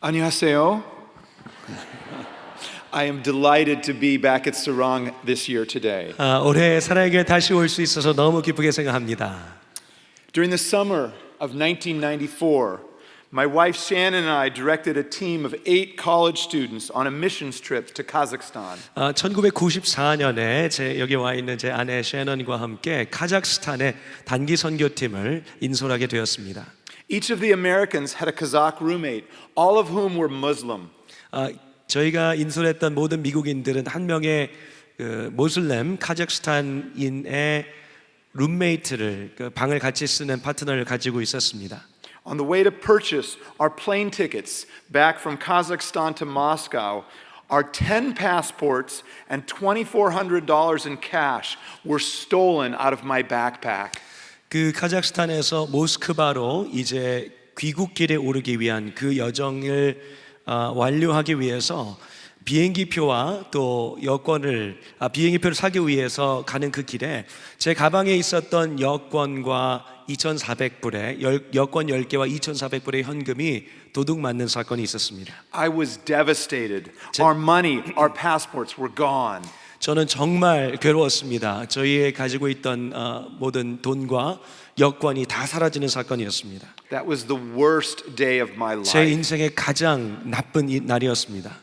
안녕하세요. I am delighted to be back at Sarang this year today. 올해 사랑에게 다시 올 수 있어서 너무 기쁘게 생각합니다. During the summer of 1994, my wife Shannon and I directed a team of 8 college students on a missions trip to Kazakhstan. 1994년에 여기 와 있는 제 아내 셰넌과 함께 카자흐스탄의 단기 선교팀을 인솔하게 되었습니다. Each of the Americans had a Kazakh roommate, all of whom were Muslim. 저희가 인솔했던 모든 미국인들은 한 명의 모슬렘 카자흐스탄인의 룸메이트를 방을 같이 쓰는 파트너를 가지고 있었습니다. On the way to purchase our plane tickets back from Kazakhstan to Moscow, our 10 passports and $2,400 in cash were stolen out of my backpack. 그 카자흐스탄에서 모스크바로 이제 귀국길에 오르기 위한 그 여정을 완료하기 위해서 비행기표와 또 비행기표를 사기 위해서 가는 그 길에 제 가방에 있었던 여권과 2,400불의 여권 10개와 2,400불의 현금이 도둑 맞는 사건이 있었습니다. I was devastated. Our money, our passports were gone. 저는 정말 괴로웠습니다. 저희의 가지고 있던 모든 돈과 여권이 다 사라지는 사건이었습니다. That was the worst day of my 제 life. 인생의 가장 나쁜 날이었습니다.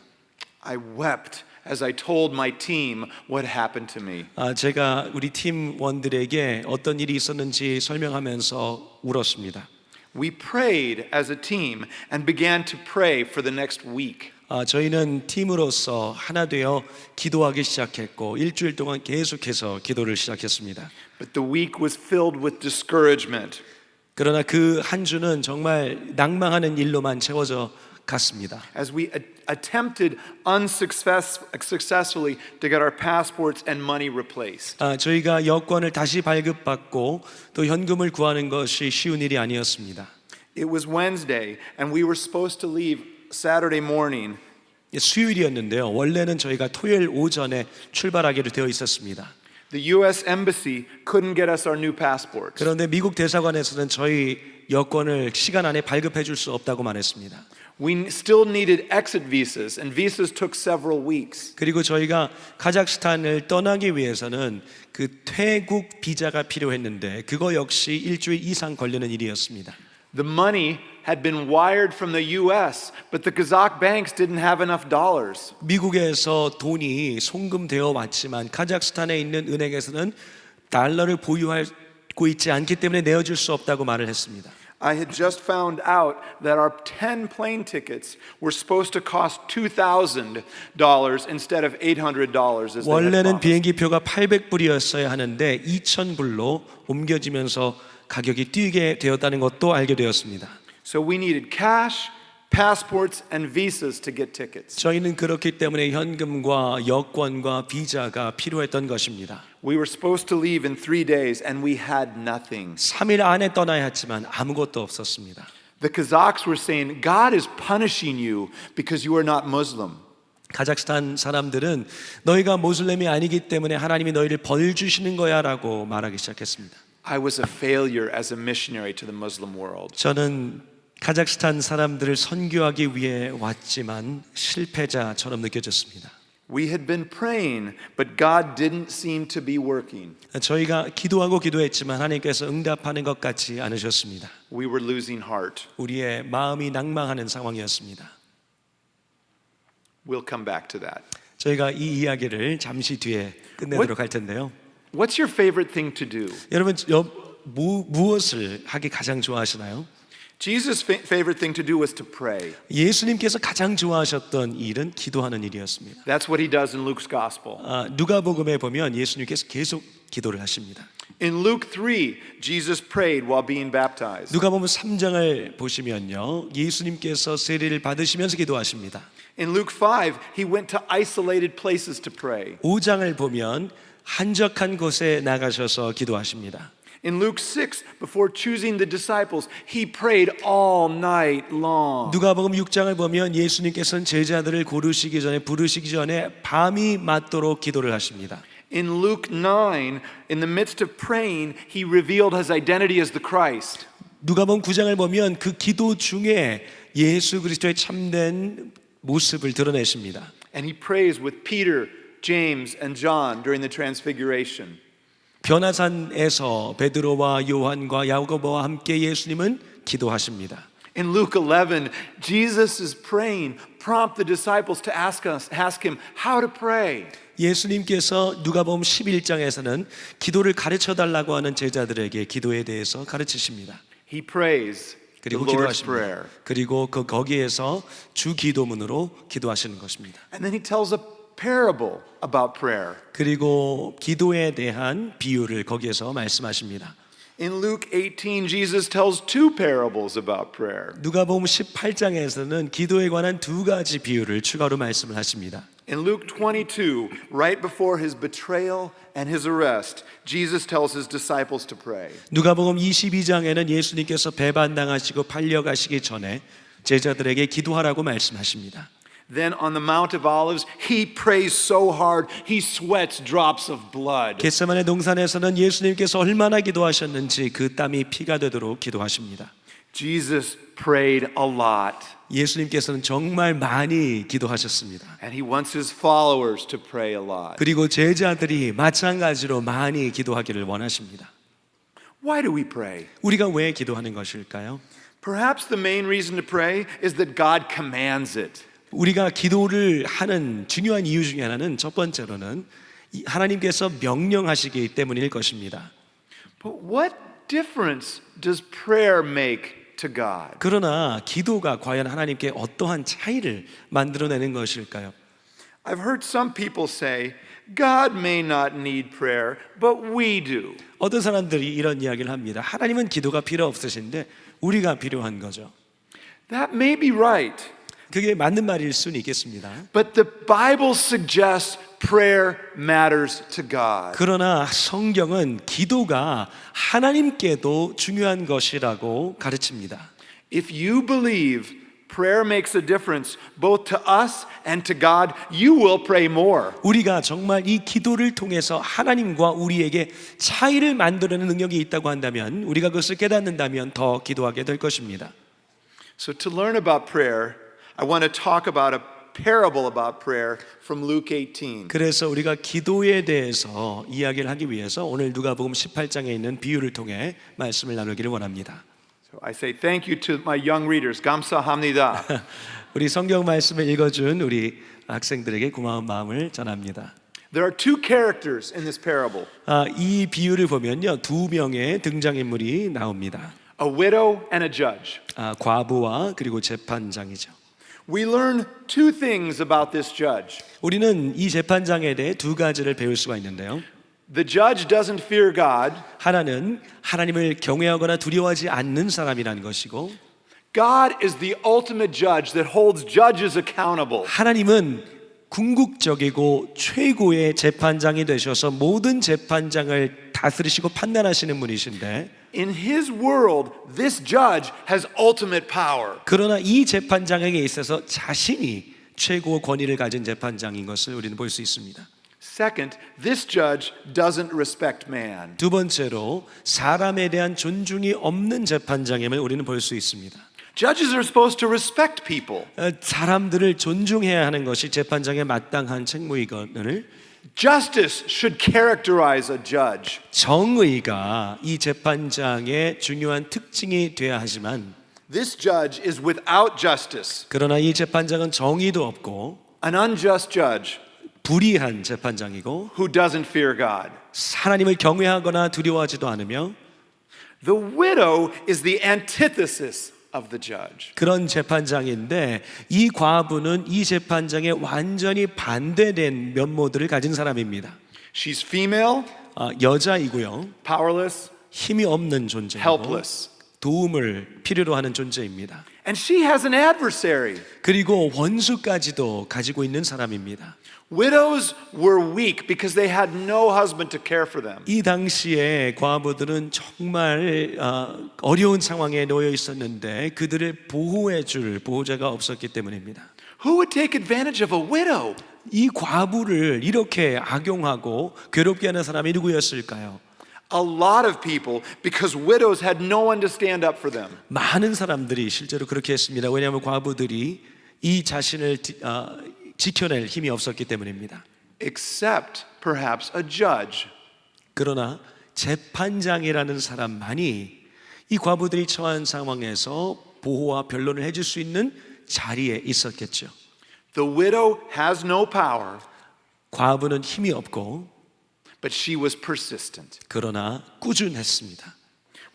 I wept as I told my team what happened to me. 제가 우리 팀원들에게 어떤 일이 있었는지 설명하면서 울었습니다. We prayed as a team and began to pray for the next week. 저희는 팀으로서 하나 되어 기도하기 시작했고 일주일 동안 계속해서 기도를 시작했습니다. But the week was filled with discouragement. 그러나 그 한 주는 정말 낭망하는 일로만 채워져 갔습니다. As we attempted unsuccessfully to get our passports and money replaced. 저희가 여권을 다시 발급받고 또 현금을 구하는 것이 쉬운 일이 아니었습니다. It was Wednesday and we were supposed to leave Saturday morning. 수요일이었는데요. 원래는 저희가 토요일 오전에 출발하기로 되어 있었습니다. The U.S. Embassy couldn't get us our new passports. 그런데 미국 대사관에서는 저희 여권을 시간 안에 발급해 줄 수 없다고 말했습니다. We still needed exit visas, and visas took several weeks. 그리고 저희가 카자흐스탄을 떠나기 위해서는 그 퇴국 비자가 필요했는데 그거 역시 일주일 이상 걸리는 일이었습니다. The money had been wired from the U.S., but the Kazakh banks didn't have enough dollars. 미국에서 돈이 송금되어 왔지만 카자흐스탄에 있는 은행에서는 달러를 보유하고 있지 않기 때문에 내어줄 수 없다고 말을 했습니다. I had just found out that our 10 plane tickets were supposed to cost $2,000 instead of $800 as they had 원래는 promised. 비행기표가 800불이었어야 하는데 2,000불로 옮겨지면서 가격이 뛰게 되었다는 것도 알게 되었습니다. So we needed cash, passports, and visas to get tickets. 저희는 그렇기 때문에 현금과 여권과 비자가 필요했던 것입니다. We were supposed to leave in 3 days, and we had nothing. 3일 안에 떠나야 했지만 아무것도 없었습니다. The Kazakhs were saying, God is punishing you because you are not Muslim. 카자흐스탄 사람들은 너희가 모슬렘이 아니기 때문에 하나님이 너희를 벌 주시는 거야라고 말하기 시작했습니다. I was a failure as a missionary to the Muslim world. 저는 카자흐스탄 사람들을 선교하기 위해 왔지만 실패자처럼 느껴졌습니다. We had been praying, but God didn't seem to be working. 저희가 기도하고 기도했지만 하나님께서 응답하는 것 같지 않으셨습니다. We were losing heart. 우리의 마음이 낭망하는 상황이었습니다. We'll come back to that. 저희가 이 이야기를 잠시 뒤에 끝내도록 할 텐데요. What's your favorite thing to do? 여러분 무엇을 하기 가장 좋아하시나요? Jesus' favorite thing to do was to pray. 예수님께서 가장 좋아하셨던 일은 기도하는 일이었습니다. That's what he does in Luke's gospel. 누가복음에 보면 예수님께서 계속 기도를 하십니다. In Luke 3, Jesus prayed while being baptized. 누가복음 3장을 보시면요. 예수님께서 세례를 받으시면서 기도하십니다. In Luke 5, he went to isolated places to pray. 5장을 보면 한적한 곳에 나가셔서 기도하십니다. In Luke 6, before choosing the disciples, he prayed all night long. 누가복음 6장을 보면 예수님께서는 제자들을 부르시기 전에 밤이 맞도록 기도를 하십니다. In Luke 9, in the midst of praying, he revealed his identity as the Christ. 누가복음 9장을 보면 그 기도 중에 예수 그리스도의 참된 모습을 드러내십니다. And he prays with Peter, James, and John during the transfiguration. 변화산에서 베드로와 요한과 야고보와 함께 예수님은 기도하십니다. In Luke 11, Jesus is praying, prompt the disciples to ask him how to pray. 예수님께서 누가복음 11장에서는 기도를 가르쳐 달라고 하는 제자들에게 기도에 대해서 가르치십니다. He prays the 그리고 Lord's 기도하십니다. Prayer. 그리고 거기에서 주 기도문으로 기도하시는 것입니다. And then he tells a parable about prayer. 그리고 기도에 대한 비유를 거기에서 말씀하십니다. In Luke 18, Jesus tells two parables about prayer. 누가복음 18장에서는 기도에 관한 두 가지 비유를 추가로 말씀을 하십니다. In Luke 22, right before his betrayal and his arrest, Jesus tells his disciples to pray. 누가복음 22장에는 예수님께서 배반당하시고 팔려가시기 전에 제자들에게 기도하라고 말씀하십니다. Then on the Mount of Olives, he prays so hard, he sweats drops of blood. 겟세마네 동산에서는 예수님께서 얼마나 기도하셨는지 그 땀이 피가 되도록 기도하십니다. Jesus prayed a lot, 예수님께서는 정말 많이 기도하셨습니다. and he wants his followers to pray a lot. 그리고 제자들이 마찬가지로 많이 기도하기를 원하십니다. Why do we pray? 우리가 왜 기도하는 것일까요? Perhaps the main reason to pray is that God commands it. 우리가 기도를 하는 중요한 이유 중에 하나는 첫 번째로는 하나님께서 명령하시기 때문일 것입니다. But what difference does prayer make to God? 그러나 기도가 과연 하나님께 어떠한 차이를 만들어내는 것일까요? I've heard some people say, God may not need prayer, but we do. 어떤 사람들이 이런 이야기를 합니다. 하나님은 기도가 필요 없으신데 우리가 필요한 거죠. That may be right, 그게 맞는 말일 수는 있겠습니다. but the Bible suggests prayer matters to God. 그러나 성경은 기도가 하나님께도 중요한 것이라고 가르칩니다. If you believe prayer makes a difference both to us and to God, you will pray more. 우리가 정말 이 기도를 통해서 하나님과 우리에게 차이를 만들어내는 능력이 있다고 한다면, 우리가 그것을 깨닫는다면 더 기도하게 될 것입니다. So to learn about prayer, I want to talk about a parable about prayer from Luke 18. 그래서 우리가 기도에 대해서 이야기를 하기 위해서 오늘 누가복음 18장에 있는 비유를 통해 말씀을 나누기를 원합니다. So I say thank you to my young readers. 감사합니다. 우리 성경 말씀을 읽어준 우리 학생들에게 고마운 마음을 전합니다. There are two characters in this parable, 이 비유를 보면요, 두 명의 등장인물이 나옵니다. a widow and a judge. 과부와 그리고 재판장이죠. We learn two things about this judge. 우리는 이 재판장에 대해 두 가지를 배울 수가 있는데요. The judge doesn't fear God. 하나는 하나님을 경외하거나 두려워하지 않는 사람이라는 것이고, God is the ultimate judge that holds judges accountable. 하나님은 궁극적이고 최고의 재판장이 되셔서 모든 재판장을 다스리시고 판단하시는 분이신데, In his world, this judge has ultimate power. 그러나 이 재판장에게 있어서 자신이 최고 권위를 가진 재판장인 것을 우리는 볼 수 있습니다. Second, this judge doesn't respect man. 두 번째로 사람에 대한 존중이 없는 재판장임을 우리는 볼 수 있습니다. Judges are supposed to respect people. 사람들을 존중해야 하는 것이 재판장의 마땅한 책무이거늘 Justice should characterize a judge. 정의가 이 재판장의 중요한 특징이 되어야 하지만, This judge is without justice, 그러나 이 재판장은 정의도 없고 an unjust judge 불의한 재판장이고 who doesn't fear God. 하나님을 경외하거나 두려워하지도 않으며, The widow is the antithesis of the judge. 그런 재판장인데 이 과부는 이 재판장에 완전히 반대된 면모들을 가진 사람입니다. She's female, 여자이고요, powerless, 힘이 없는 존재이고 helpless. 도움을 필요로 하는 존재입니다. And she has an adversary. 그리고 원수까지도 가지고 있는 사람입니다. Widows were weak because they had no husband to care for them. 이 당시에 과부들은 정말 어려운 상황에 놓여 있었는데 그들을 보호해 줄 보호자가 없었기 때문입니다. Who would take advantage of a widow? 이 과부를 이렇게 악용하고 괴롭게 하는 사람이 누구였을까요? A lot of people, because widows had no one to stand up for them. 많은 사람들이 실제로 그렇게 했습니다. 왜냐하면 과부들이 이 자신을 지켜낼 힘이 없었기 때문입니다. Except perhaps a judge. 그러나 재판장이라는 사람만이 이 과부들이 처한 상황에서 보호와 변론을 해줄 수 있는 자리에 있었겠죠. The widow has no power, 과부는 힘이 없고 but she was persistent. 그러나 꾸준했습니다.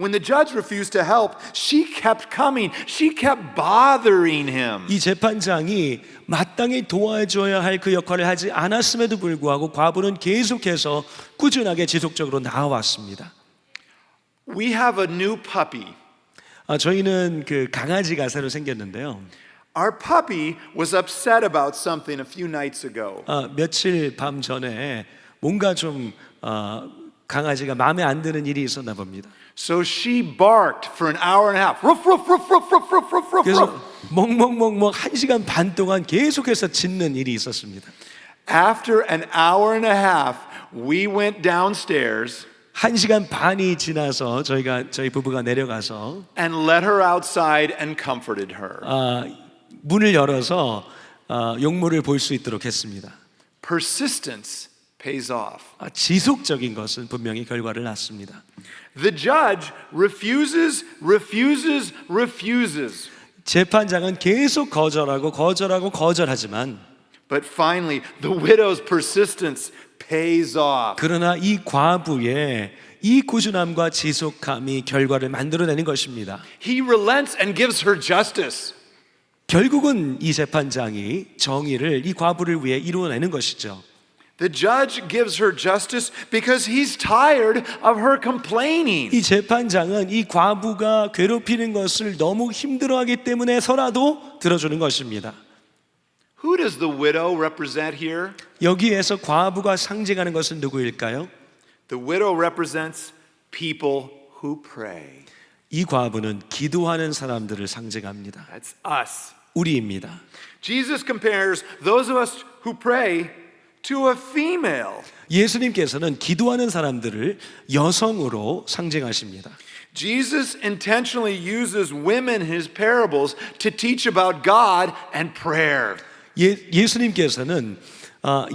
When the judge refused to help, she kept coming. She kept bothering him. 이 재판장이 마땅히 도와줘야 할 그 역할을 하지 않았음에도 불구하고 과부는 계속해서 꾸준하게 지속적으로 나와왔습니다. We have a new puppy. 저희는 그 강아지가 새로 생겼는데요. Our puppy was upset about something a few nights ago. 며칠 밤 전에 뭔가 좀 강아지가 마음에 안 드는 일이 있었나 봅니다. So she barked for an hour and a half. Ruff, ruff, ruff, ruff, ruff, ruff, ruff, ruff, ruff. 그래서 멍멍멍멍 1시간 반 동안 계속해서 짖는 일이 있었습니다. After an hour and a half, we went downstairs 1시간 반이 지나서 저희 부부가 내려가서 and let her outside and comforted her. 문을 열어서 용모를 볼 수 있도록 했습니다. Persistence pays off. 지속적인 것은 분명히 결과를 낳습니다. The judge refuses. 재판장은 계속 거절하지만 But finally, the widow's persistence pays off. 그러나 이 과부의 이 꾸준함과 지속함이 결과를 만들어내는 것입니다. He relents and gives her justice. 결국은 이 재판장이 정의를 이 과부를 위해 이루어내는 것이죠. The judge gives her justice because he's tired of her complaining. 이 재판장은 이 과부가 괴롭히는 것을 너무 힘들어하기 때문에서라도 들어주는 것입니다. Who does the widow represent here? 여기에서 과부가 상징하는 것은 누구일까요? The widow represents people who pray. 이 과부는 기도하는 사람들을 상징합니다. That's us. 우리입니다. Jesus compares those of us who pray to a female. 예수님께서는 기도하는 사람들을 여성으로 상징하십니다. Jesus intentionally uses women in his parables to teach about God and prayer. 예수님께서는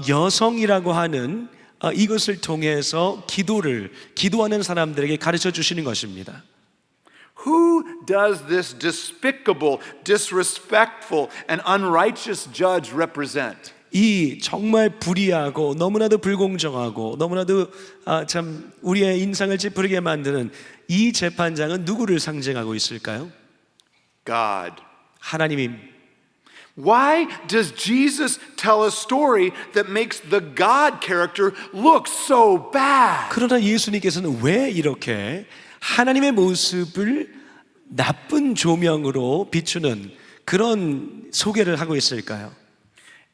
여성이라고 하는 이것을 통해서 기도하는 사람들에게 가르쳐 주시는 것입니다. Who does this despicable, disrespectful, and unrighteous judge represent? 이 정말 불의하고 너무나도 불공정하고 너무나도 참 우리의 인상을 찌푸리게 만드는 이 재판장은 누구를 상징하고 있을까요? God. 하나님입니다. Why does Jesus tell a story that makes the God character look so bad? 그러나 예수님께서는 왜 이렇게 하나님의 모습을 나쁜 조명으로 비추는 그런 소개를 하고 있을까요?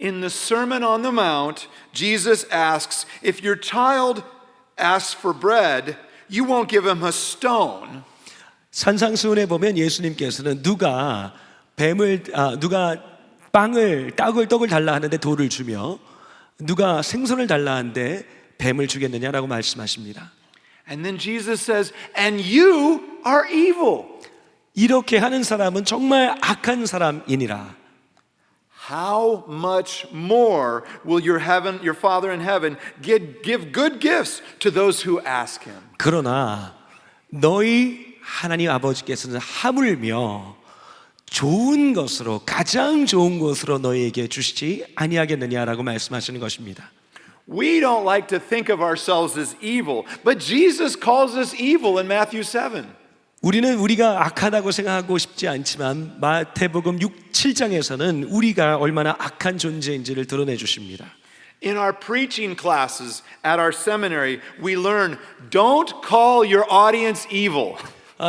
In the Sermon on the Mount, Jesus asks, if your child asks for bread, you won't give him a stone. 산상수훈에 보면 예수님께서는 누가 떡을 달라 하는데 돌을 주며 누가 생선을 달라 하는데 뱀을 주겠느냐라고 말씀하십니다. And then Jesus says, and you are evil. 이렇게 하는 사람은 정말 악한 사람이니라. How much more will your Father in heaven give good gifts to those who ask him? 그러나 너희 하나님 아버지께서는 하물며 좋은 것으로 가장 좋은 것으로 너희에게 주시지 아니하겠느냐라고 말씀하시는 것입니다. We don't like to think of ourselves as evil, but Jesus calls us evil in Matthew 7. 우리는 우리가 악하다고 생각하고 싶지 않지만 마태복음 7장에서는 우리가 얼마나 악한 존재인지를 드러내 주십니다. In our preaching classes at our seminary, we learn don't call your audience evil.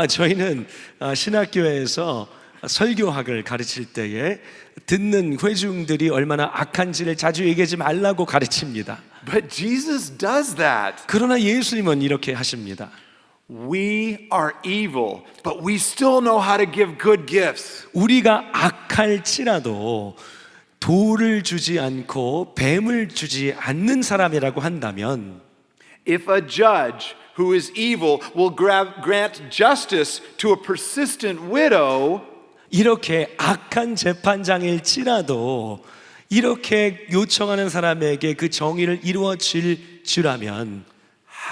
저희는 신학교에서 설교학을 가르칠 때에 듣는 회중들이 얼마나 악한지를 자주 얘기하지 말라고 가르칩니다. But Jesus does that. 그러나 예수님은 이렇게 하십니다. We are evil, but we still know how to give good gifts. 우리가 악할지라도 돌을 주지 않고 뱀을 주지 않는 사람이라고 한다면 If a judge who is evil will grant justice to a persistent widow, 이렇게 악한 재판장일지라도 이렇게 요청하는 사람에게 그 정의를 이루어 주라면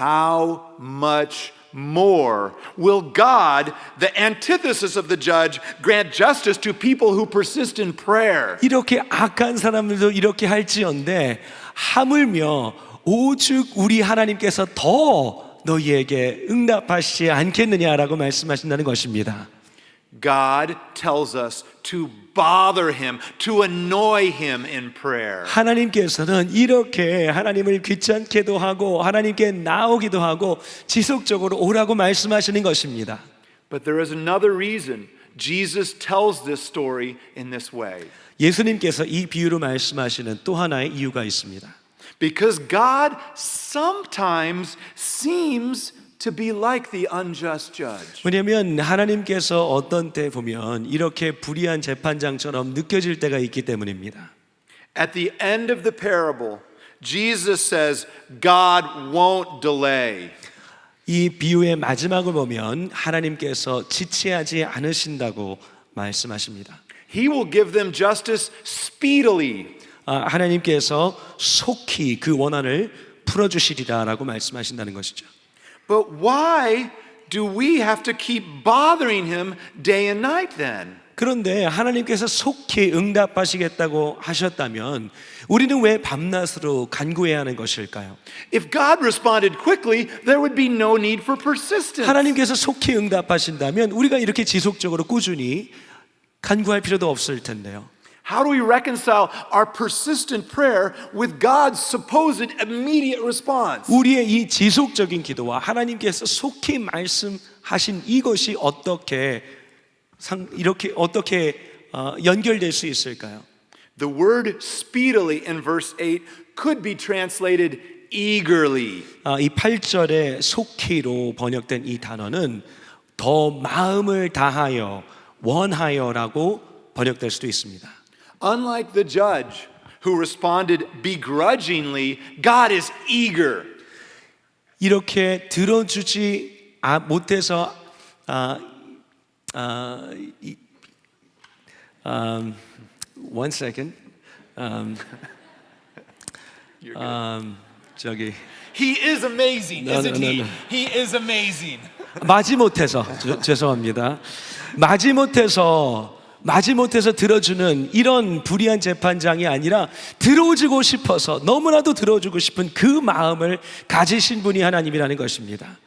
how much more will God, the antithesis of the judge, grant justice to people who persist in prayer? 이렇게 악한 사람들도 이렇게 할지언데 하물며 오죽 우리 하나님께서 더 너희에게 응답하시지 않겠느냐라고 말씀하신다는 것입니다. God tells us to bother him, to annoy him in prayer. 하나님께서는 이렇게 하나님을 귀찮게도 하고 하나님께 나오기도 하고 지속적으로 오라고 말씀하시는 것입니다. But there is another reason Jesus tells this story in this way. 예수님께서 이 비유로 말씀하시는 또 하나의 이유가 있습니다. Because God sometimes seems to be like the unjust judge. 왜냐하면 하나님께서 어떤 때 보면 이렇게 불의한 재판장처럼 느껴질 때가 있기 때문입니다. At the end of the parable, Jesus says, God won't delay. 이 비유의 마지막을 보면 하나님께서 지체하지 않으신다고 말씀하십니다. He will give them justice speedily. 하나님께서 속히 그 원한을 풀어주시리라라고 말씀하신다는 것이죠. But why do we have to keep bothering him day and night then? 그런데 하나님께서 속히 응답하시겠다고 하셨다면 우리는 왜 밤낮으로 간구해야 하는 것일까요? If God responded quickly, there would be no need for persistence. 하나님께서 속히 응답하신다면 우리가 이렇게 지속적으로 꾸준히 간구할 필요도 없을 텐데요. How do we reconcile our persistent prayer with God's supposed immediate response? 우리의 이 지속적인 기도와 하나님께서 속히 말씀하신 이것이 어떻게 연결될 수 있을까요? The word speedily in verse 8 could be translated eagerly. 이 8절에 속히로 번역된 이 단어는 더 마음을 다하여 원하여라고 번역될 수도 있습니다. Unlike the judge who responded begrudgingly, God is eager. 이렇게 들어주지 못해서 one second. 저기 He is amazing, No, isn't no, no, he? no. He is amazing. 마지못해서 죄송합니다. 마지못해서 들어주는 이런 불의한 재판장이 아니라 들어주고 싶어서 너무나도 들어주고 싶은 그 마음을 가지신 분이 하나님이라는 것입니다.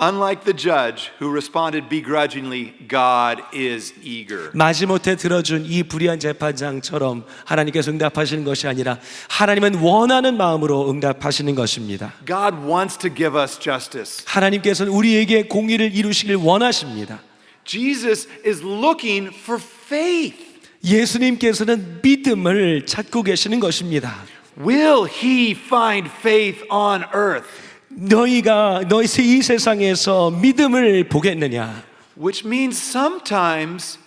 Unlike the judge who responded begrudgingly, God is eager. 마지못해 들어준 이 불의한 재판장처럼 하나님께서 응답하시는 것이 아니라 하나님은 원하는 마음으로 응답하시는 것입니다. God wants to give us justice. 하나님께서는 우리에게 공의를 이루시길 원하십니다. Jesus is looking for faith. 예수님께서는 믿음을 찾고 계시는 것입니다. Will he find faith on earth? 너희가 이 세상에서 믿음을 보겠느냐? Which means sometimes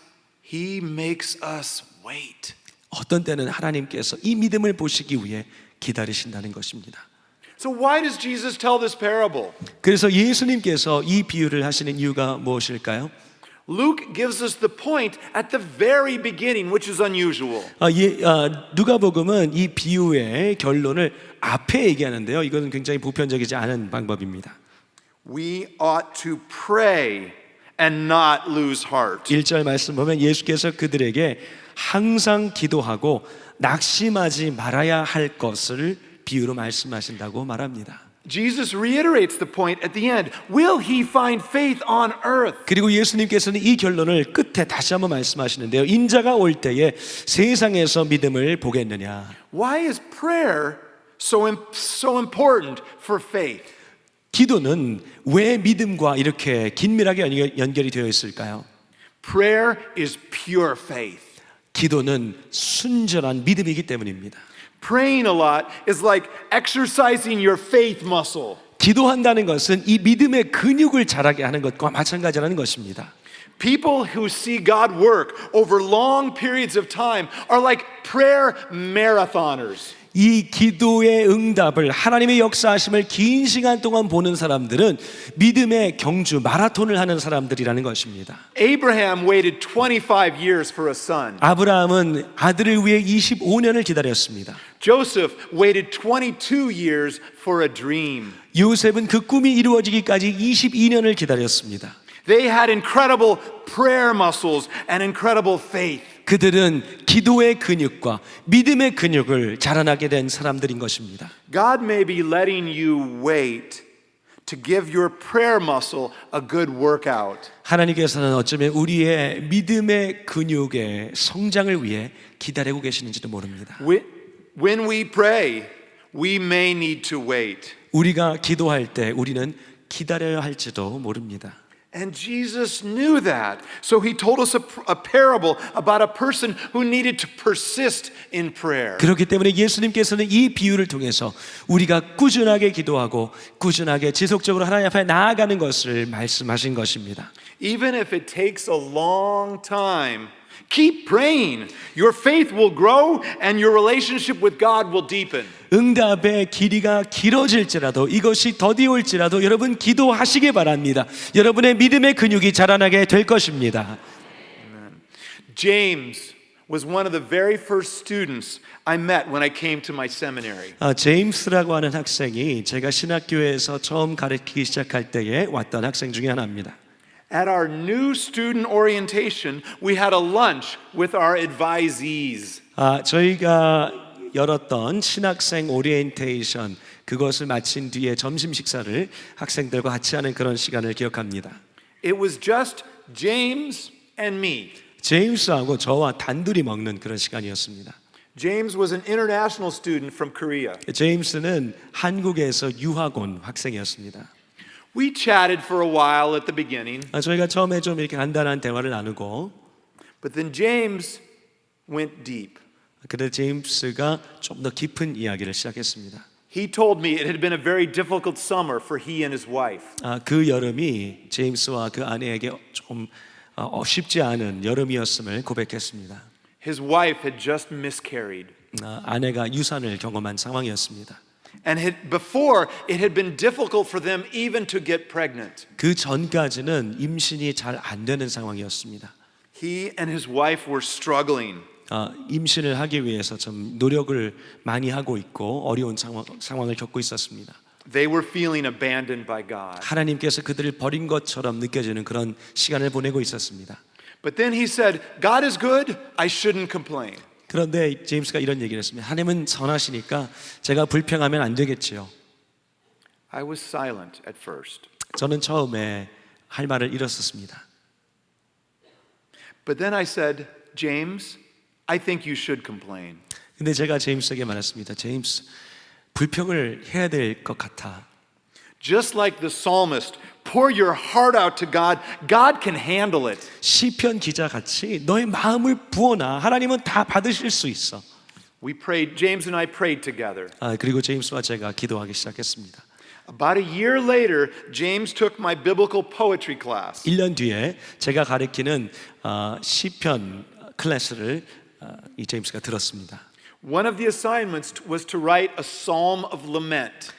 he makes us wait. 어떤 때는 하나님께서 이 믿음을 보시기 위해 기다리신다는 것입니다. So why does Jesus tell this parable? 그래서 예수님께서 이 비유를 하시는 이유가 무엇일까요? Luke gives us the point at the very beginning, which is unusual. 누가복음은 이 비유의 결론을 앞에 얘기하는데요. 이것은 굉장히 보편적이지 않은 방법입니다. We ought to pray and not lose heart. 1절 말씀 보면 예수께서 그들에게 항상 기도하고 낙심하지 말아야 할 것을 비유로 말씀하신다고 말합니다. Jesus reiterates the point at the end. Will he find faith on earth? 그리고 예수님께서는 이 결론을 끝에 다시 한번 말씀하시는데요. 인자가 올 때에 세상에서 믿음을 보겠느냐? Why is prayer so important for faith? 기도는 왜 믿음과 이렇게 긴밀하게 연결이 되어 있을까요? Prayer is pure faith. 기도는 순전한 믿음이기 때문입니다. Praying a lot is like exercising your faith muscle. 기도한다는 것은 이 믿음의 근육을 자라게 하는 것과 마찬가지라는 것입니다. People who see God work over long periods of time are like prayer marathoners. 이 기도의 응답을 하나님의 역사하심을 긴 시간 동안 보는 사람들은 믿음의 경주 마라톤을 하는 사람들이라는 것입니다. Abraham waited 25 years for a son. 아브라함은 아들을 위해 25년을 기다렸습니다. Joseph waited 22 years for a dream. 요셉은 그 꿈이 이루어지기까지 22년을 기다렸습니다. They had incredible prayer muscles and incredible faith. 그들은 기도의 근육과 믿음의 근육을 자라나게 된 사람들인 것입니다. God may be letting you wait to give your prayer muscle a good workout. 하나님께서는 어쩌면 우리의 믿음의 근육의 성장을 위해 기다리고 계시는지도 모릅니다. When we pray, we may need to wait. 우리가 기도할 때 우리는 기다려야 할지도 모릅니다. And Jesus knew that. So he told us a parable about a person who needed to persist in prayer. 그렇기 때문에 예수님께서는 이 비유를 통해서 우리가 꾸준하게 기도하고 꾸준하게 지속적으로 하나님 앞에 나아가는 것을 말씀하신 것입니다. Even if it takes a long time, keep praying. Your faith will grow and your relationship with God will deepen. 응답의 길이가 길어질지라도 이것이 더디올지라도 여러분 기도하시기 바랍니다. 여러분의 믿음의 근육이 자라나게 될 것입니다. James was one of the very first students I met when I came to my seminary. 제임스라고 하는 학생이 제가 신학교에서 처음 가르치기 시작할 때에 왔던 학생 중에 하나입니다. At our new student orientation, we had a lunch with our advisees. 저희가 열었던 신학생 오리엔테이션 그것을 마친 뒤에 점심 식사를 학생들과 같이 하는 그런 시간을 기억합니다. It was just James and me. 제임스하고 저와 단둘이 먹는 그런 시간이었습니다. James was an international student from Korea. 제임스는 한국에서 유학 온 학생이었습니다. We chatted for a while at the beginning, 저희가 처음에 좀 이렇게 간단한 대화를 나누고 but then James went deep. 그때 제임스가 좀 더 깊은 이야기를 시작했습니다. He told me it had been a very difficult summer for he and his wife. 그 여름이 제임스와 그 아내에게 조금 쉽지 않은 여름이었음을 고백했습니다. His wife had just miscarried. 아내가 유산을 경험한 상황이었습니다. And before, it had been difficult for them even to get pregnant. 그 전까지는 임신이 잘 안 되는 상황이었습니다. He and his wife were struggling. 임신을 하기 위해서 좀 노력을 많이 하고 있고 어려운 상황을 겪고 있었습니다. They were feeling abandoned by God. 하나님께서 그들을 버린 것처럼 느껴지는 그런 시간을 보내고 있었습니다. But then he said, God is good, I shouldn't complain. 그런데 제임스가 이런 얘기를 했습니다. 하나님은 선하시니까 제가 불평하면 안 되겠지요. I was silent at first. 저는 처음에 할 말을 잃었었습니다. But then I said, James, I think you should complain. 근데 제가 제임스에게 말했습니다. 제임스, 불평을 해야 될 것 같아. Just like the psalmist, pour your heart out to God. God can handle it. 시편 기자 같이 너의 마음을 부어놔. 하나님은 다 받으실 수 있어. We prayed, James and I prayed together. 그리고 제임스와 제가 기도하기 시작했습니다. About a year later, James took my biblical poetry class. 1년 뒤에 제가 가르치는 시편 클래스를 이 제임스가 들었습니다. One of the assignments was to write a psalm of lament.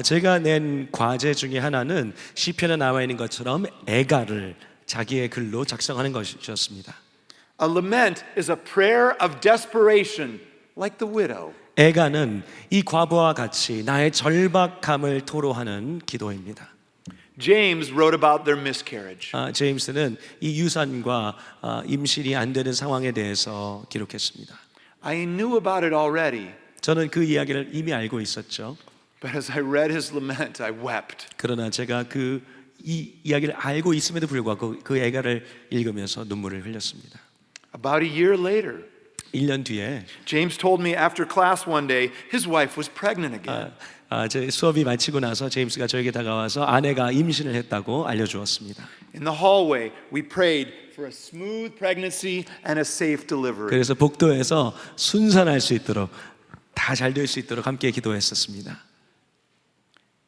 제가 낸 과제 중에 하나는 시편에 나와 있는 것처럼 애가를 자기의 글로 작성하는 것이었습니다. A lament is a prayer of desperation, like the widow. 애가는 이 과부와 같이 나의 절박함을 토로하는 기도입니다. James wrote about their miscarriage. 제임스는 이 유산과 임신이 안 되는 상황에 대해서 기록했습니다. I knew about it already, 저는 그 이야기를 이미 알고 있었죠. but as I read his lament, I wept. 그러나 제가 이 이야기를 알고 있음에도 불구하고 그 애가를 읽으면서 눈물을 흘렸습니다. About a year later, 1년 뒤에 James told me after class one day his wife was pregnant again. 제 수업이 마치고 나서 제임스가 저에게 다가와서 아내가 임신을 했다고 알려주었습니다. In the hallway, we prayed for a smooth pregnancy and a safe delivery. 그래서 복도에서 순산할 수 있도록 다 잘 될 수 있도록 함께 기도했었습니다.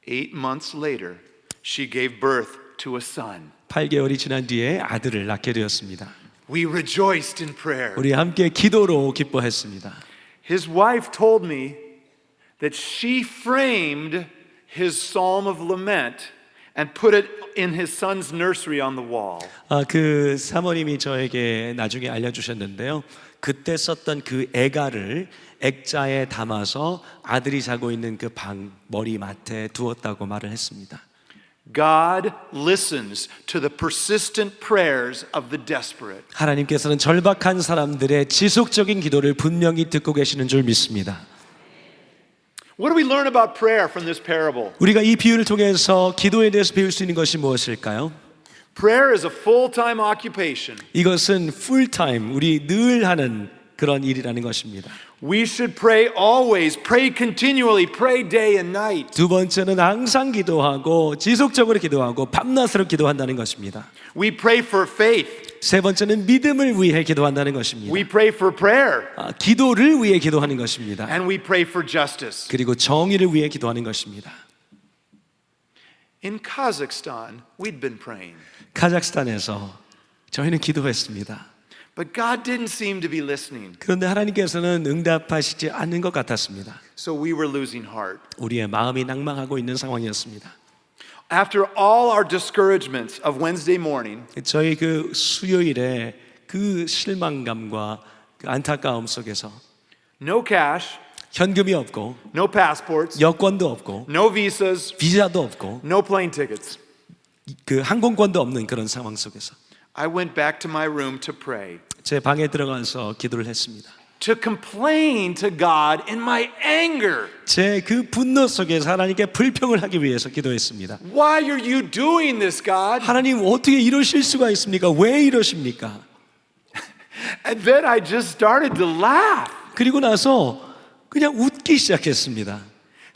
8 months later, she gave birth to a son. 8개월이 지난 뒤에 아들을 낳게 되었습니다. We rejoiced in prayer. 우리 함께 기도로 기뻐했습니다. His wife told me that she framed his psalm of lament and put it in his son's nursery on the wall. 그 사모님이 저에게 나중에 알려주셨는데요. 그때 썼던 그 애가를 액자에 담아서 아들이 자고 있는 그 방 머리맡에 두었다고 말을 했습니다. God listens to the persistent prayers of the desperate. 하나님께서는 절박한 사람들의 지속적인 기도를 분명히 듣고 계시는 줄 믿습니다. What do we learn about prayer from this parable? 우리가 이 비유를 통해서 기도에 대해서 배울 수 있는 것이 무엇일까요? Prayer is a full-time occupation. 이것은 풀타임, 우리 늘 하는 그런 일이라는 것입니다. We should pray always, pray continually, pray day and night. 두 번째는 항상 기도하고 지속적으로 기도하고 밤낮으로 기도한다는 것입니다. We pray for faith. 세 번째는 믿음을 위해 기도한다는 것입니다. We pray for prayer. 기도를 위해 기도하는 것입니다. And we pray for justice. 그리고 정의를 위해 기도하는 것입니다. In Kazakhstan, we'd been praying. 카자흐스탄에서 저희는 기도했습니다. But God didn't seem to be listening. 그런데 하나님께서는 응답하시지 않는 것 같았습니다. So we were losing heart. 우리의 마음이 낭망하고 있는 상황이었습니다. After all our discouragements of Wednesday morning, 저희 그 수요일에 그 실망감과 그 안타까움 속에서 no cash, 현금이 없고 no passports, 여권도 없고 no visas, 비자도 없고 no plane tickets, 그 항공권도 없는 그런 상황 속에서 I went back to my room to pray, 제 방에 들어가서 기도를 했습니다. to complain to God in my anger. 제 그 분노 속에서 하나님께 불평을 하기 위해서 기도했습니다. Why are you doing this, God? 하나님 어떻게 이러실 수가 있습니까? 왜 이러십니까? And then I just started to laugh. 그리고 나서 그냥 웃기 시작했습니다.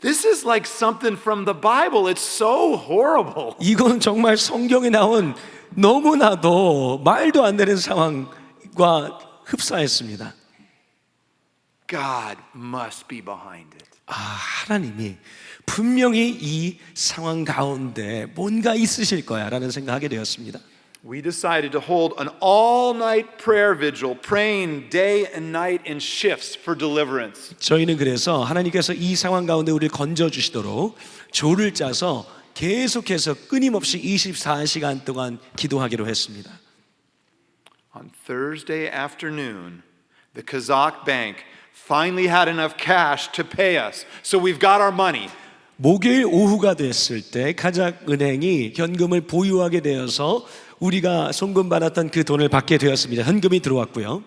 This is like something from the Bible. It's so horrible. 이건 정말 성경에 나온 너무나도 말도 안 되는 상황과 흡사했습니다. God must be behind it. 하나님이 분명히 이 상황 가운데 뭔가 있으실 거야라는 생각하게 되었습니다. We decided to hold an all-night prayer vigil, praying day and night in shifts for deliverance. 저희는 그래서 하나님께서 이 상황 가운데 우리를 건져주시도록 조를 짜서 계속해서 끊임없이 24시간 동안 기도하기로 했습니다. On Thursday afternoon, the Kazakh bank finally had enough cash to pay us, so we've got our money. 목요일 오후가 됐을 때 카자흐 은행이 현금을 보유하게 되어서 우리가 송금받았던 그 돈을 받게 되었습니다. 현금이 들어왔고요.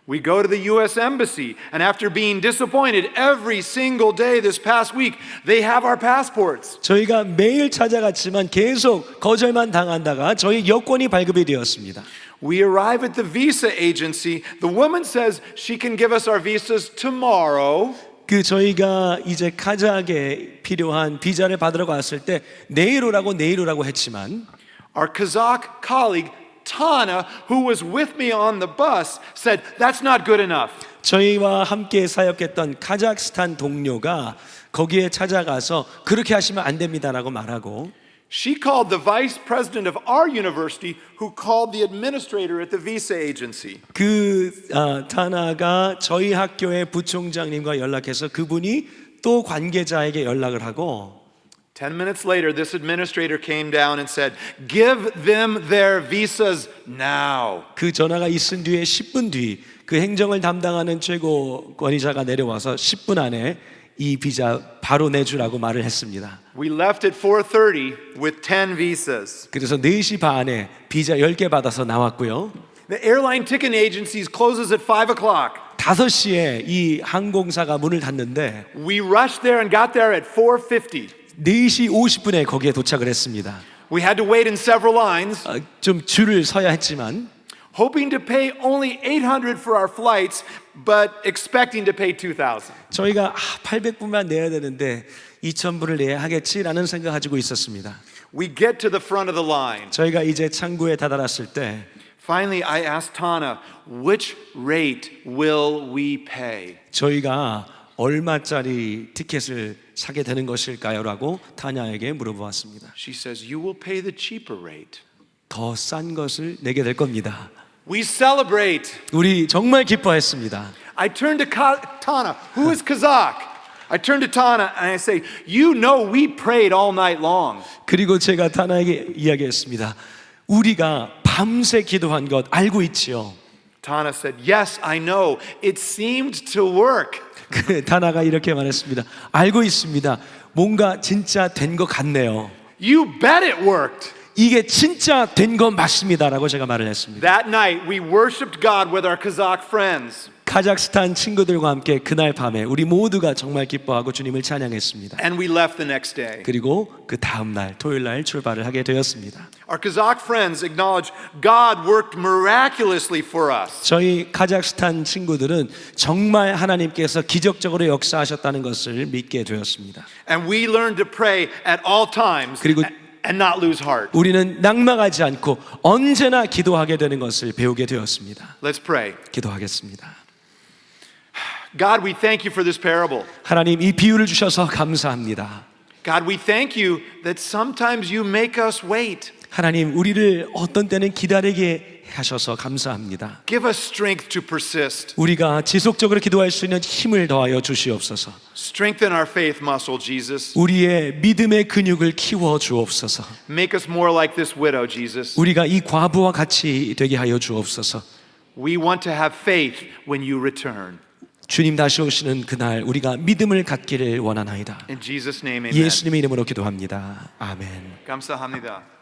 We go to the U.S. Embassy, and after being disappointed every single day this past week, they have our passports. 저희가 매일 찾아갔지만 계속 거절만 당한다가 저희 여권이 발급이 되었습니다. We arrive at the visa agency. The woman says she can give us our visas tomorrow. 그 저희가 이제 카자흐에 필요한 비자를 받으러 갔을 때 내일 오라고 했지만 Our Kazakh colleague Tana, who was with me on the bus, said that's not good enough. 저희와 함께 사역했던 카자흐스탄 동료가 거기에 찾아가서 그렇게 하시면 안 됩니다라고 말하고 She called the vice president of our university, who called the administrator at the visa agency. 그 타나가 저희 학교의 부총장님과 연락해서 그분이 또 관계자에게 연락을 하고 10 minutes later, this administrator came down and said, give them their visas now. 그 전화가 있은 뒤에 10분 뒤 그 행정을 담당하는 최고 권위자가 내려와서 10분 안에 이 비자 바로 내주라고 말을 했습니다. We left at 4:30 with 10 visas. 그래서 4시 반에 비자 10개 받아서 나왔고요. The airline ticket agencies closes at 5 o'clock. 5시에 이 항공사가 문을 닫는데 We rushed there and got there at 4:50. 4시 50분에 거기에 도착을 했습니다. We had to wait in several lines, 좀 줄을 서야 했지만 hoping to pay only $800 for our flights, but expecting to pay $2,000. 저희가 800불만 내야 되는데 2,000불을 내야 하겠지라는 생각 가지고 있었습니다. We get to the front of the line. 저희가 이제 창구에 다다랐을 때 Finally, I asked Tana, which rate will we pay? 저희가 얼마짜리 티켓을 사게 되는 것일까요? 라고 타냐에게 물어보았습니다. She says, you will pay the cheaper rate. 더 싼 것을 내게 될 겁니다. We celebrate. 우리 정말 기뻐했습니다. I turned to Tana, who is Kazakh. I turn to Tana and I say, you know we prayed all night long. 그리고 제가 다나에게 이야기했습니다. 우리가 밤새 기도한 것 알고 있지요. Tana said, yes, I know. It seemed to work. 그 다나가 이렇게 말했습니다. 알고 있습니다. 뭔가 진짜 된 것 같네요. You bet it worked. 이게 진짜 된 건 맞습니다라고 제가 말을 했습니다. That night, we worshiped God with our Kazakh friends. 카자흐스탄 친구들과 함께 그날 밤에 우리 모두가 정말 기뻐하고 주님을 찬양했습니다. And we left the next day. 그리고 그 다음 날 토요일 날 출발을 하게 되었습니다. Our Kazakh friends acknowledge God worked miraculously for us. 저희 카자흐스탄 친구들은 정말 하나님께서 기적적으로 역사하셨다는 것을 믿게 되었습니다. And we learned to pray at all times 그리고 and not lose heart. 우리는 낙망하지 않고 언제나 기도하게 되는 것을 배우게 되었습니다. Let's pray. 기도하겠습니다. God, we thank you for this parable. 하나님 이 비유를 주셔서 감사합니다. God, we thank you that sometimes you make us wait. 하나님 우리를 어떤 때는 기다리게 하셔서 감사합니다. Give us strength to persist. 우리가 지속적으로 기도할 수 있는 힘을 더하여 주시옵소서. Strengthen our faith muscle, Jesus. 우리의 믿음의 근육을 키워 주옵소서. Make us more like this widow, Jesus. 우리가 이 과부와 같이 되게 하여 주옵소서. We want to have faith when you return. 주님 다시 오시는 그날 우리가 믿음을 갖기를 원하나이다. In Jesus' name, amen. 예수님의 이름으로 기도합니다. 아멘. 감사합니다.